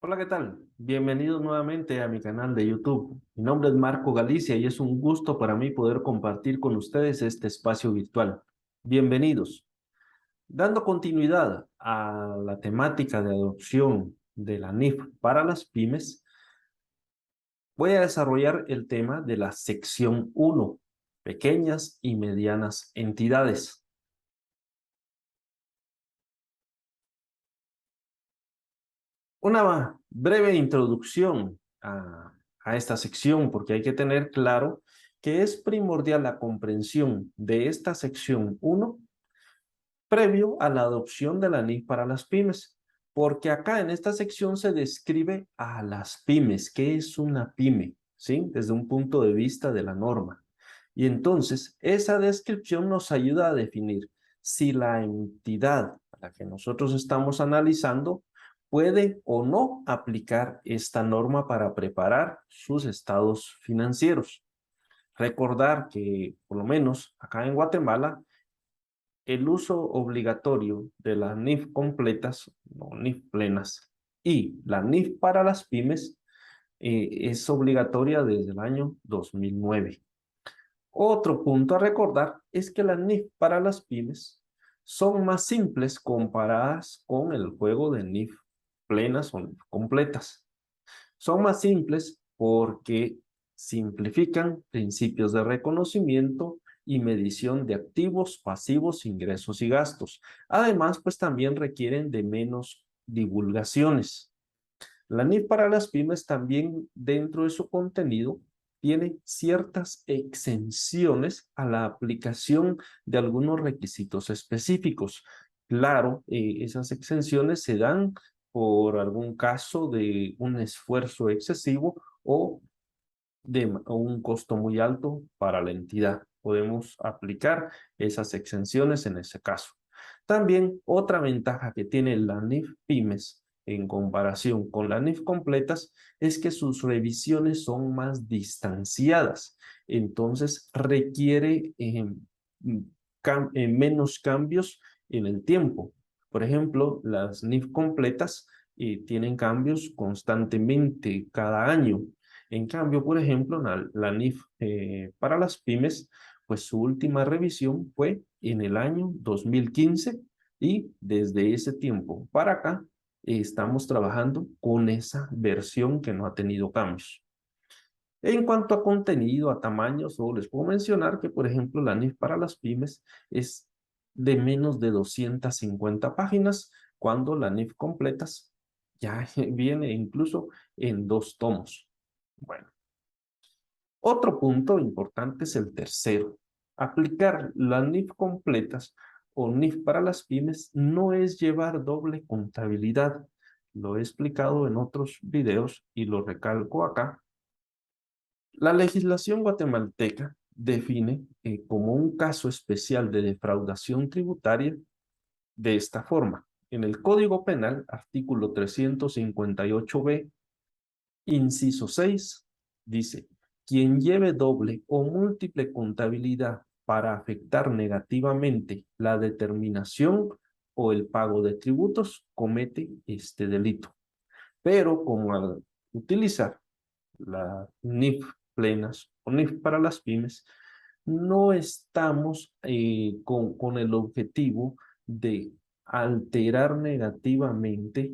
Hola, ¿qué tal? Bienvenidos nuevamente a mi canal de YouTube. Mi nombre es Marco Galicia y es un gusto para mí poder compartir con ustedes este espacio virtual. Bienvenidos. Dando continuidad a la temática de adopción de la NIF para las pymes, voy a desarrollar el tema de la sección 1, pequeñas y medianas entidades. Una breve introducción a esta sección, porque hay que tener claro que es primordial la comprensión de esta sección 1 previo a la adopción de la NIF para las pymes, porque acá en esta sección se describe a las pymes, qué es una pyme, ¿sí? Desde un punto de vista de la norma. Y entonces, esa descripción nos ayuda a definir si la entidad a la que nosotros estamos analizando puede o no aplicar esta norma para preparar sus estados financieros. Recordar que, por lo menos acá en Guatemala, el uso obligatorio de las NIF completas o NIF plenas y la NIF para las pymes es obligatoria desde el año 2009. Otro punto a recordar es que las NIF para las pymes son más simples comparadas con el juego de NIF plenas o NIF completas. Son más simples porque simplifican principios de reconocimiento y medición de activos, pasivos, ingresos y gastos. Además, pues también requieren de menos divulgaciones. La NIF para las pymes también dentro de su contenido tiene ciertas exenciones a la aplicación de algunos requisitos específicos. Claro, esas exenciones se dan por algún caso de un esfuerzo excesivo o de un costo muy alto para la entidad. Podemos aplicar esas exenciones en ese caso. También otra ventaja que tiene la NIF Pymes en comparación con la NIF completas es que sus revisiones son más distanciadas. Entonces requiere menos cambios en el tiempo. Por ejemplo, las NIF completas tienen cambios constantemente cada año. En cambio, por ejemplo, la NIF para las pymes, pues su última revisión fue en el año 2015 y desde ese tiempo para acá estamos trabajando con esa versión que no ha tenido cambios. En cuanto a contenido, a tamaño, solo les puedo mencionar que, por ejemplo, la NIF para las pymes es de menos de 250 páginas, cuando la NIF completas ya viene incluso en 2 tomos. Bueno, otro punto importante es el tercero. Aplicar las NIF completas o NIF para las pymes no es llevar doble contabilidad. Lo he explicado en otros videos y lo recalco acá. La legislación guatemalteca define como un caso especial de defraudación tributaria de esta forma. En el Código Penal, artículo 358b, inciso 6, dice: quien lleve doble o múltiple contabilidad para afectar negativamente la determinación o el pago de tributos comete este delito. Pero como al utilizar la NIF plenas o NIF para las pymes, no estamos con el objetivo de alterar negativamente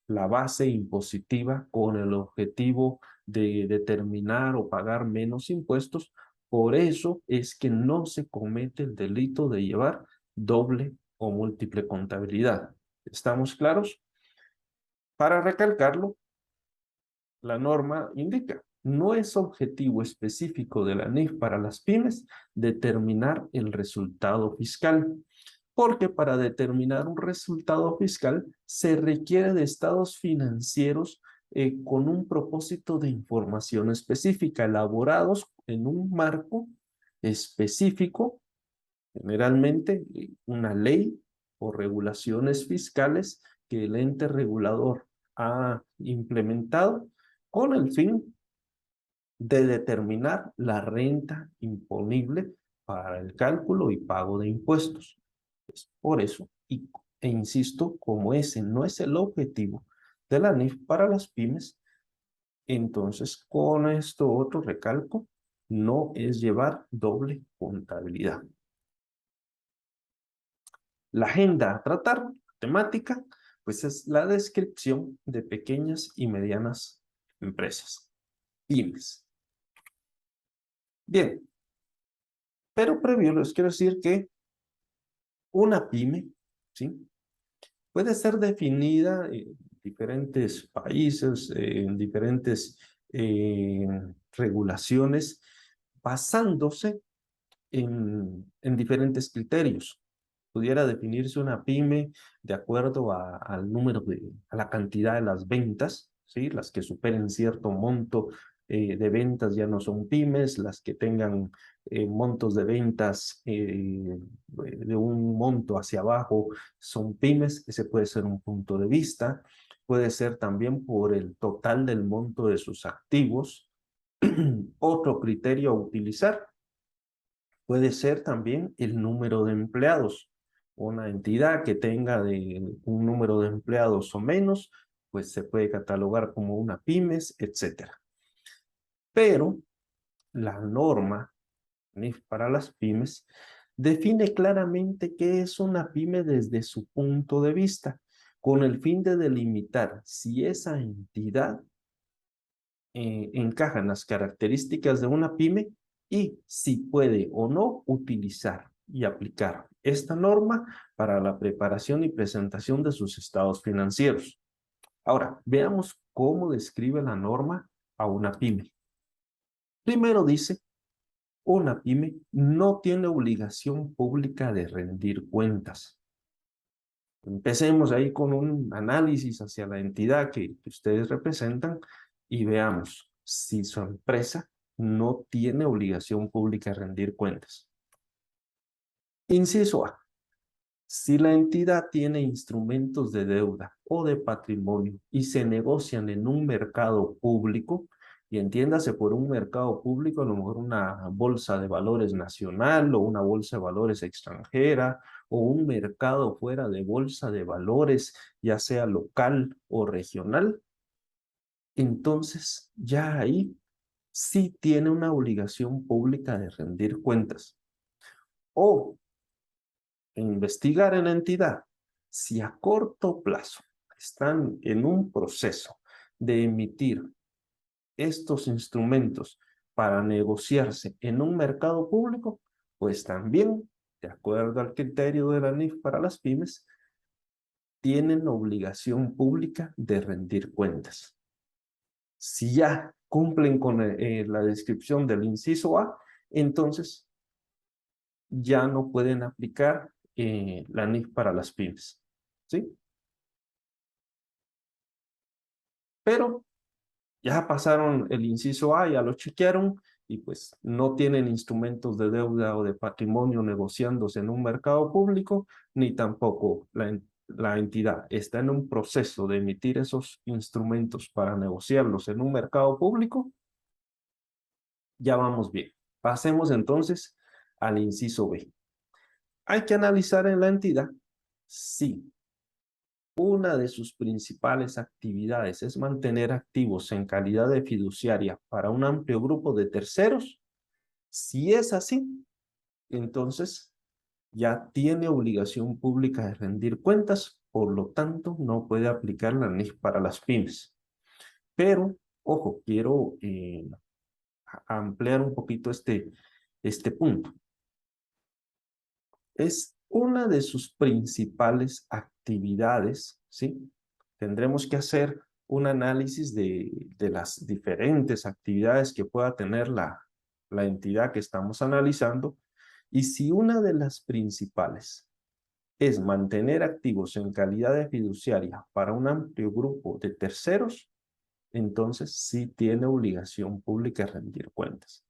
la base impositiva con el objetivo de determinar o pagar menos impuestos. Por eso es que no se comete el delito de llevar doble o múltiple contabilidad. ¿Estamos claros? Para recalcarlo, la norma indica: no es objetivo específico de la NIF para las pymes determinar el resultado fiscal, porque para determinar un resultado fiscal se requiere de estados financieros con un propósito de información específica, elaborados en un marco específico, generalmente una ley o regulaciones fiscales que el ente regulador ha implementado con el fin de determinar la renta imponible para el cálculo y pago de impuestos. Por eso, e insisto, como ese no es el objetivo de la NIF para las pymes. Entonces, con esto otro recalco, no es llevar doble contabilidad. La agenda a tratar, temática, pues es la descripción de pequeñas y medianas empresas, pymes. Bien, pero previo les quiero decir que una pyme, ¿sí?, puede ser definida en diferentes países, en diferentes regulaciones, basándose en diferentes criterios. Pudiera definirse una pyme de acuerdo al número a la cantidad de las ventas, ¿sí? Las que superen cierto monto de ventas ya no son pymes, las que tengan montos de ventas de un monto hacia abajo son pymes. Ese puede ser un punto de vista. Puede ser también por el total del monto de sus activos. Otro criterio a utilizar puede ser también el número de empleados. Una entidad que tenga un número de empleados o menos, pues se puede catalogar como una pymes, etc. Pero la norma NIF para las pymes define claramente qué es una pyme desde su punto de vista, con el fin de delimitar si esa entidad encajan las características de una pyme y si puede o no utilizar y aplicar esta norma para la preparación y presentación de sus estados financieros. Ahora, veamos cómo describe la norma a una pyme. Primero dice, una pyme no tiene obligación pública de rendir cuentas. Empecemos ahí con un análisis hacia la entidad que ustedes representan y veamos si su empresa no tiene obligación pública de rendir cuentas. Inciso A. Si la entidad tiene instrumentos de deuda o de patrimonio y se negocian en un mercado público, y entiéndase por un mercado público, a lo mejor una bolsa de valores nacional o una bolsa de valores extranjera o un mercado fuera de bolsa de valores, ya sea local o regional, entonces ya ahí sí tiene una obligación pública de rendir cuentas. O investigar en la entidad si a corto plazo están en un proceso de emitir estos instrumentos para negociarse en un mercado público, pues también, de acuerdo al criterio de la NIF para las pymes, tienen obligación pública de rendir cuentas. Si ya cumplen con la descripción del inciso A, entonces ya no pueden aplicar la NIF para las pymes, ¿sí? Pero ya pasaron el inciso A, ya lo chequearon y pues no tienen instrumentos de deuda o de patrimonio negociándose en un mercado público, ni tampoco la entidad está en un proceso de emitir esos instrumentos para negociarlos en un mercado público. Ya vamos bien. Pasemos entonces al inciso B. Hay que analizar en la entidad si una de sus principales actividades es mantener activos en calidad de fiduciaria para un amplio grupo de terceros. Si es así, entonces ya tiene obligación pública de rendir cuentas, por lo tanto no puede aplicar la NIF para las pymes. Pero, ojo, quiero ampliar un poquito este punto. Es una de sus principales actividades, ¿sí? Tendremos que hacer un análisis de las diferentes actividades que pueda tener la entidad que estamos analizando, y si una de las principales es mantener activos en calidad de fiduciaria para un amplio grupo de terceros, entonces sí tiene obligación pública de rendir cuentas,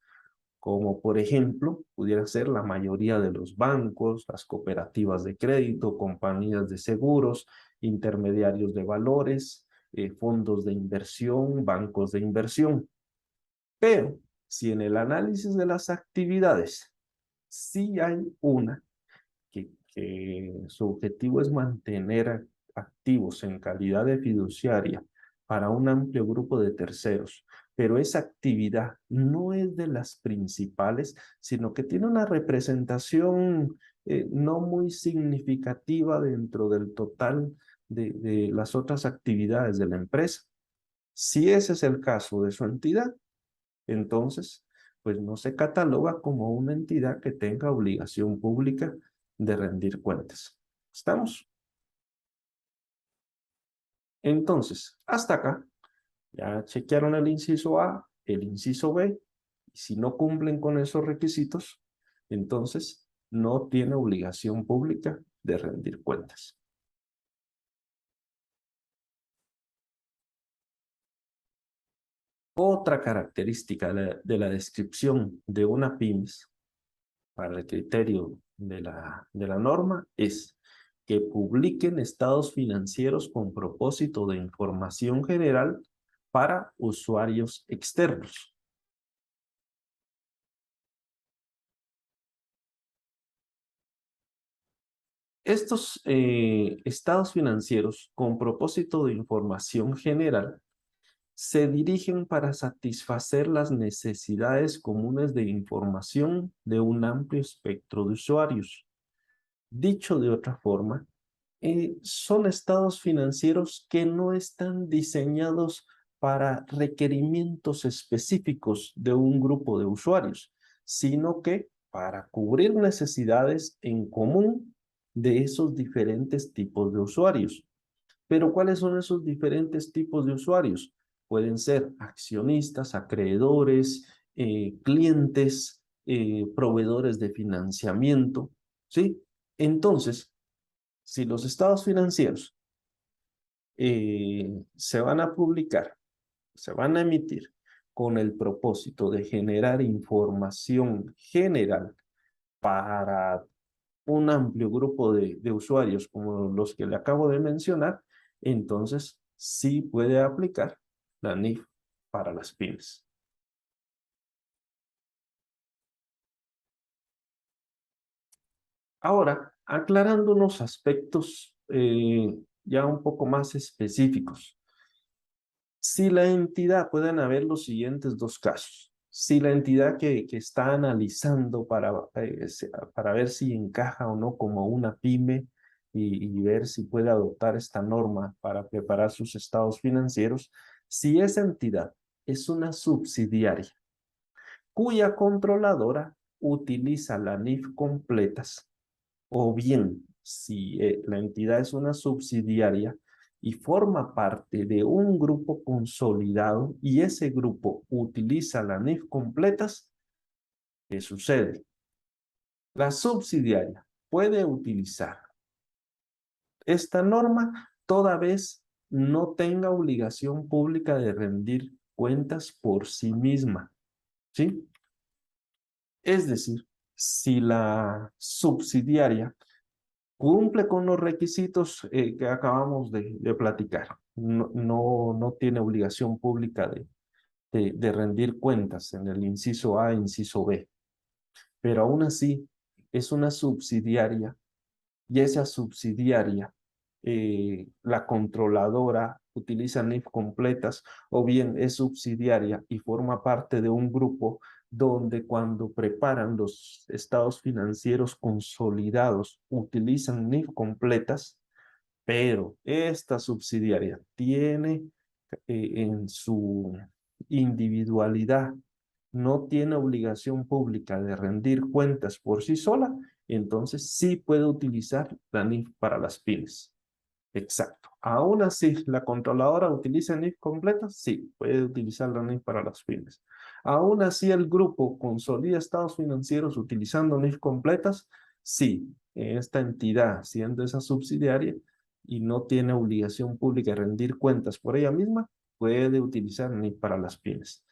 como por ejemplo pudiera ser la mayoría de los bancos, las cooperativas de crédito, compañías de seguros, intermediarios de valores, fondos de inversión, bancos de inversión. Pero si en el análisis de las actividades sí hay una que su objetivo es mantener activos en calidad de fiduciaria para un amplio grupo de terceros, pero esa actividad no es de las principales, sino que tiene una representación no muy significativa dentro del total de las otras actividades de la empresa. Si ese es el caso de su entidad, entonces, pues no se cataloga como una entidad que tenga obligación pública de rendir cuentas. ¿Estamos? Entonces, hasta acá, ya chequearon el inciso A, el inciso B, y si no cumplen con esos requisitos, entonces no tiene obligación pública de rendir cuentas. Otra característica de la descripción de una PYME para el criterio de la norma es que publiquen estados financieros con propósito de información general para usuarios externos. Estos estados financieros con propósito de información general se dirigen para satisfacer las necesidades comunes de información de un amplio espectro de usuarios. Dicho de otra forma, son estados financieros que no están diseñados para requerimientos específicos de un grupo de usuarios, sino que para cubrir necesidades en común de esos diferentes tipos de usuarios. Pero ¿cuáles son esos diferentes tipos de usuarios? Pueden ser accionistas, acreedores, clientes, proveedores de financiamiento, ¿sí? Entonces, si los estados financieros se van a publicar, se van a emitir con el propósito de generar información general para un amplio grupo de usuarios como los que le acabo de mencionar, entonces sí puede aplicar la NIF para las pymes. Ahora, aclarando unos aspectos ya un poco más específicos. Si la entidad, pueden haber los siguientes dos casos. Si la entidad que está analizando para ver si encaja o no como una pyme y ver si puede adoptar esta norma para preparar sus estados financieros, si esa entidad es una subsidiaria cuya controladora utiliza la NIF completas, o bien si la entidad es una subsidiaria y forma parte de un grupo consolidado y ese grupo utiliza la NIF completas, ¿qué sucede? La subsidiaria puede utilizar esta norma toda vez no tenga obligación pública de rendir cuentas por sí misma, ¿sí? Es decir, si la subsidiaria cumple con los requisitos que acabamos de platicar. No tiene obligación pública de rendir cuentas en el inciso A, inciso B, pero aún así es una subsidiaria y esa subsidiaria, la controladora utiliza NIF completas o bien es subsidiaria y forma parte de un grupo donde cuando preparan los estados financieros consolidados utilizan NIF completas, pero esta subsidiaria tiene en su individualidad, no tiene obligación pública de rendir cuentas por sí sola, entonces sí puede utilizar la NIF para las pymes. Exacto. Aún así, ¿la controladora utiliza NIF completa? Sí, puede utilizar la NIF para las pymes. Aún así, el grupo consolida estados financieros utilizando NIF completas. Sí, esta entidad, siendo esa subsidiaria y no tiene obligación pública de rendir cuentas por ella misma, puede utilizar NIF para las pymes.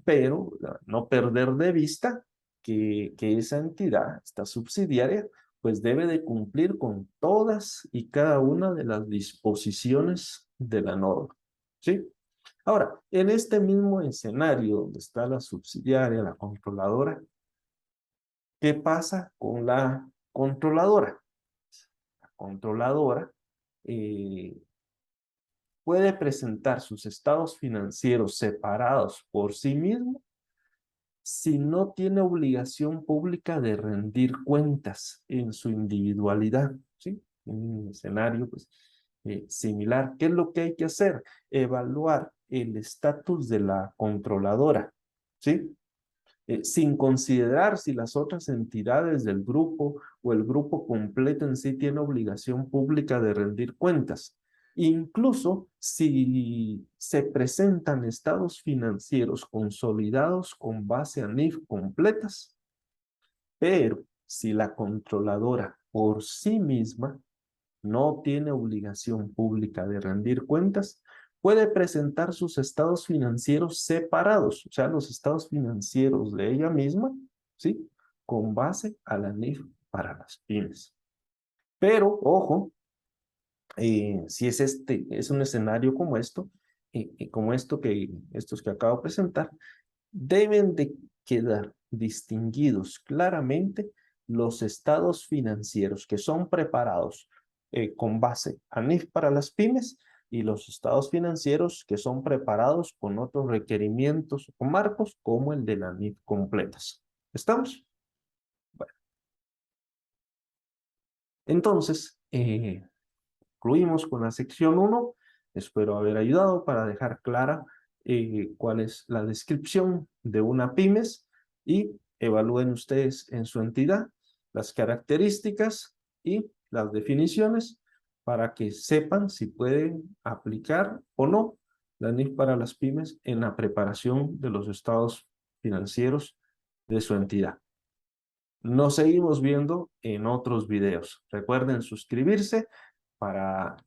Pero no perder de vista que esa entidad, esta subsidiaria, pues debe de cumplir con todas y cada una de las disposiciones de la norma, ¿sí? Ahora, en este mismo escenario donde está la subsidiaria, la controladora, ¿qué pasa con la controladora? La controladora, eh, puede presentar sus estados financieros separados por sí mismo si no tiene obligación pública de rendir cuentas en su individualidad, ¿sí? Un escenario, pues, similar. ¿Qué es lo que hay que hacer? Evaluar el estatus de la controladora, ¿sí? Sin considerar si las otras entidades del grupo o el grupo completo en sí tiene obligación pública de rendir cuentas. Incluso si se presentan estados financieros consolidados con base a NIF completas, pero si la controladora por sí misma no tiene obligación pública de rendir cuentas, puede presentar sus estados financieros separados, o sea, los estados financieros de ella misma, ¿sí? Con base a la NIF para las pymes. Pero, ojo, si es un escenario como esto, estos que acabo de presentar, deben de quedar distinguidos claramente los estados financieros que son preparados con base a NIF para las pymes y los estados financieros que son preparados con otros requerimientos o marcos como el de la NIF completas. ¿Estamos? Bueno, entonces, concluimos con la sección 1. Espero haber ayudado para dejar clara cuál es la descripción de una pymes y evalúen ustedes en su entidad las características y las definiciones para que sepan si pueden aplicar o no la NIF para las pymes en la preparación de los estados financieros de su entidad. Nos seguimos viendo en otros videos. Recuerden suscribirse para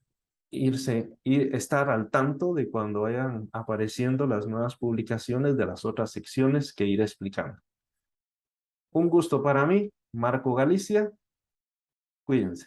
estar al tanto de cuando vayan apareciendo las nuevas publicaciones de las otras secciones que iré explicando. Un gusto para mí, Marco Galicia. Cuídense.